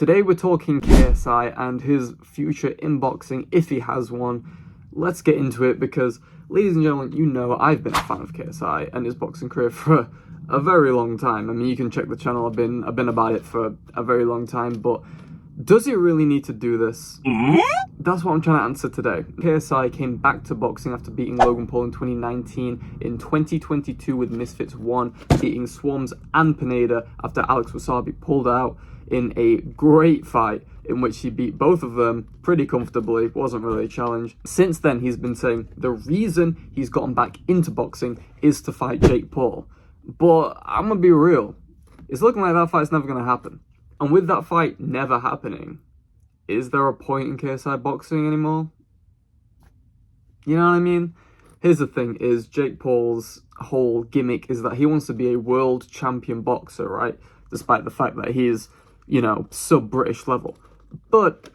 Today we're talking KSI and his future in boxing, if he has one. Let's get into it because, ladies and gentlemen, you know I've been a fan of KSI and his boxing career for a very long time. I mean, you can check the channel, I've been about it for a very long time, but does he really need to do this? That's what I'm trying to answer today. KSI came back to boxing after beating Logan Paul in 2019, in 2022 with Misfits 1, beating Swarms and Pineda after Alex Wasabi pulled out in a great fight in which he beat both of them pretty comfortably. Wasn't really a challenge. Since then, he's been saying the reason he's gotten back into boxing is to fight Jake Paul. But I'm gonna be real, it's looking like that fight's never gonna happen. And with that fight never happening, is there a point in KSI boxing anymore? You know what I mean? Here's the thing, is Jake Paul's whole gimmick is that he wants to be a world champion boxer, right? Despite the fact that he is, you know, sub-British level. But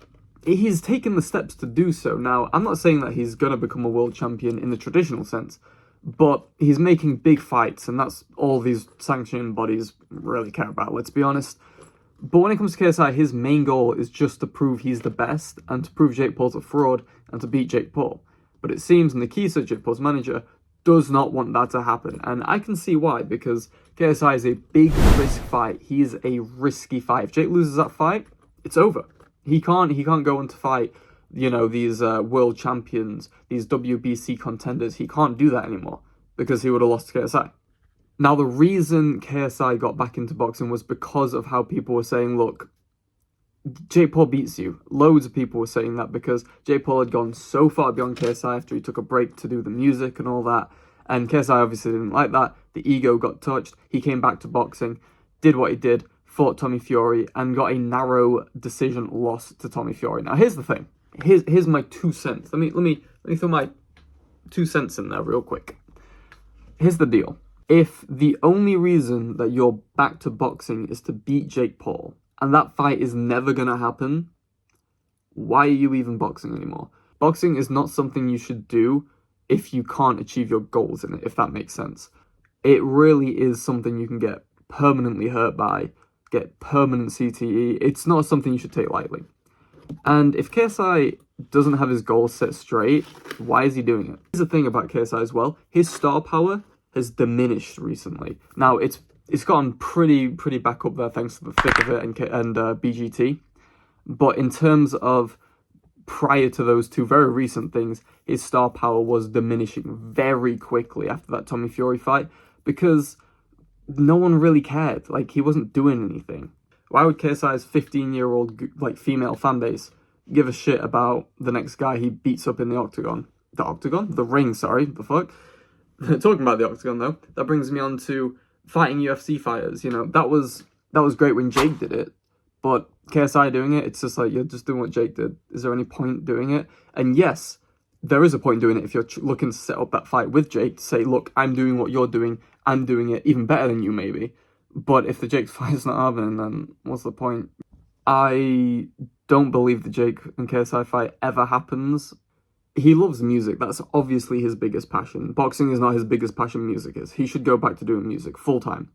he's taken the steps to do so. Now, I'm not saying that he's going to become a world champion in the traditional sense, but he's making big fights, and that's all these sanctioning bodies really care about, let's be honest. But when it comes to KSI, his main goal is just to prove he's the best, and to prove Jake Paul's a fraud, and to beat Jake Paul. But it seems Nikita, Jake Paul's manager, does not want that to happen. And I can see why, because KSI is a big risk fight. He is a risky fight. If Jake loses that fight, it's over. He can't go on to fight, you know, these world champions, these WBC contenders. He can't do that anymore because he would have lost to KSI. Now, the reason KSI got back into boxing was because of how people were saying, look, Jake Paul beats you. Loads of people were saying that because Jake Paul had gone so far beyond KSI after he took a break to do the music and all that. And KSI obviously didn't like that. The ego got touched. He came back to boxing, did what he did, fought Tommy Fury, and got a narrow decision loss to Tommy Fury. Now, here's the thing. Here's my 2 cents. Let me throw my 2 cents in there real quick. Here's the deal. If the only reason that you're back to boxing is to beat Jake Paul, and that fight is never going to happen, why are you even boxing anymore? Boxing is not something you should do if you can't achieve your goals in it, if that makes sense. It really is something you can get permanently hurt by, get permanent CTE. It's not something you should take lightly. And if KSI doesn't have his goals set straight, why is he doing it? Here's the thing about KSI as well. His star power has diminished recently. Now, it's gotten pretty back up there thanks to the thick of it and BGT. But in terms of prior to those two very recent things, his star power was diminishing very quickly after that Tommy Fury fight because no one really cared. Like, he wasn't doing anything. Why would KSI's 15-year-old like female fan base give a shit about the next guy he beats up in the octagon? The octagon? The ring, sorry. The fuck? Talking about the octagon though, that brings me on to fighting UFC fighters. You know, that was great when Jake did it, but KSI doing it, it's just like, you're just doing what Jake did. Is there any point doing it? And yes, there is a point doing it if you're looking to set up that fight with Jake to say, look, I'm doing what you're doing, I'm doing it even better than you maybe. But if the Jake fight is not happening, then what's the point? I don't believe the Jake and KSI fight ever happens. He loves music. That's obviously his biggest passion. Boxing is not his biggest passion, music is. He should go back to doing music full-time.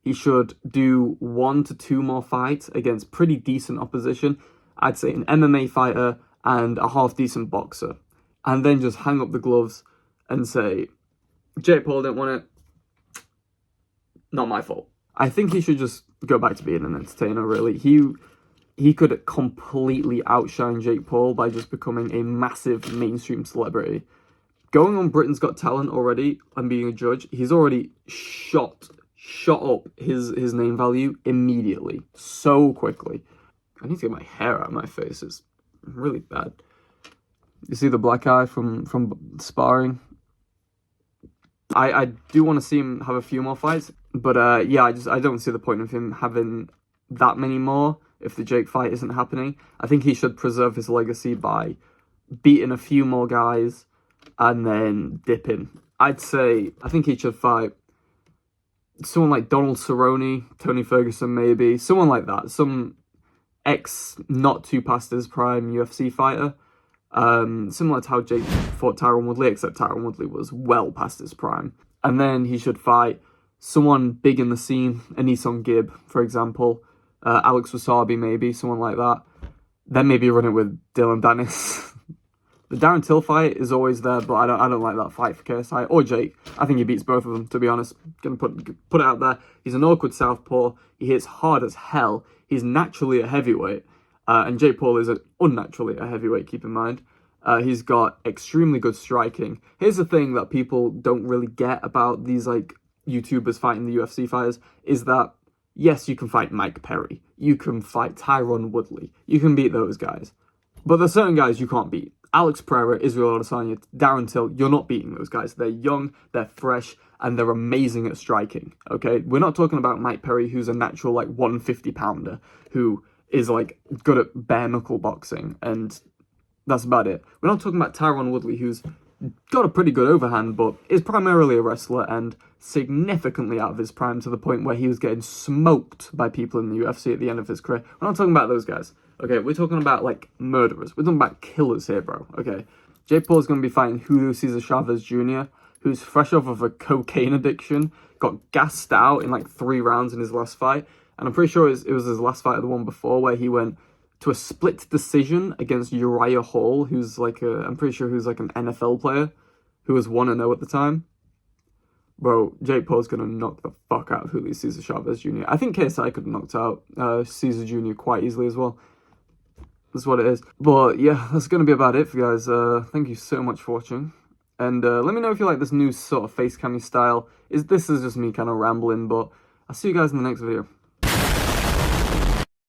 He should do 1 to 2 more fights against pretty decent opposition. I'd say an MMA fighter and a half-decent boxer. And then just hang up the gloves and say, Jake Paul didn't want it. Not my fault. I think he should just go back to being an entertainer, really. He could completely outshine Jake Paul by just becoming a massive mainstream celebrity. Going on Britain's Got Talent already and being a judge, he's already shot up his name value immediately, so quickly. I need to get my hair out of my face. It's really bad. You see the black eye from sparring? I do want to see him have a few more fights, but yeah, I don't see the point of him having that many more if the Jake fight isn't happening. I think he should preserve his legacy by beating a few more guys and then dipping. I think he should fight someone like Donald Cerrone, Tony Ferguson maybe, someone like that, some not too past his prime UFC fighter. Similar to how Jake fought Tyron Woodley, except Tyron Woodley was well past his prime. And then he should fight someone big in the scene, Anisong Gibb, for example, Alex Wasabi maybe, someone like that. Then maybe run it with Dylan Dennis. The Darren Till fight is always there, but I don't like that fight for KSI or Jake. I think he beats both of them, to be honest. Gonna put it out there. He's an awkward southpaw. He hits hard as hell. He's naturally a heavyweight, and Jake Paul is unnaturally a heavyweight. Keep in mind, he's got extremely good striking. Here's the thing that people don't really get about these like YouTubers fighting the UFC fighters is that yes, you can fight Mike Perry, you can fight Tyron Woodley, you can beat those guys, but there's certain guys you can't beat. Alex Pereira, Israel Adesanya, Darren Till, you're not beating those guys. They're young, they're fresh, and they're amazing at striking, okay? We're not talking about Mike Perry, who's a natural, like, 150-pounder, who is, like, good at bare-knuckle boxing, and that's about it. We're not talking about Tyron Woodley, who's got a pretty good overhand, but is primarily a wrestler and significantly out of his prime to the point where he was getting smoked by people in the UFC at the end of his career. We're not talking about those guys. Okay, we're talking about, like, murderers. We're talking about killers here, bro, okay? Jake Paul's going to be fighting Julio Cesar Chavez Jr., who's fresh off of a cocaine addiction, got gassed out in, like, 3 rounds in his last fight, and I'm pretty sure it was his last fight or the one before where he went to a split decision against Uriah Hall, who's, like, I'm pretty sure who's, like, an NFL player, who was 1-0 at the time. Bro, Jake Paul's going to knock the fuck out of Julio Cesar Chavez Jr. I think KSI could have knocked out Cesar Jr. quite easily as well. That's what it is. But yeah, that's going to be about it for you guys. Thank you so much for watching. And let me know if you like this new sort of face cammy style. This is just me kind of rambling, but I'll see you guys in the next video.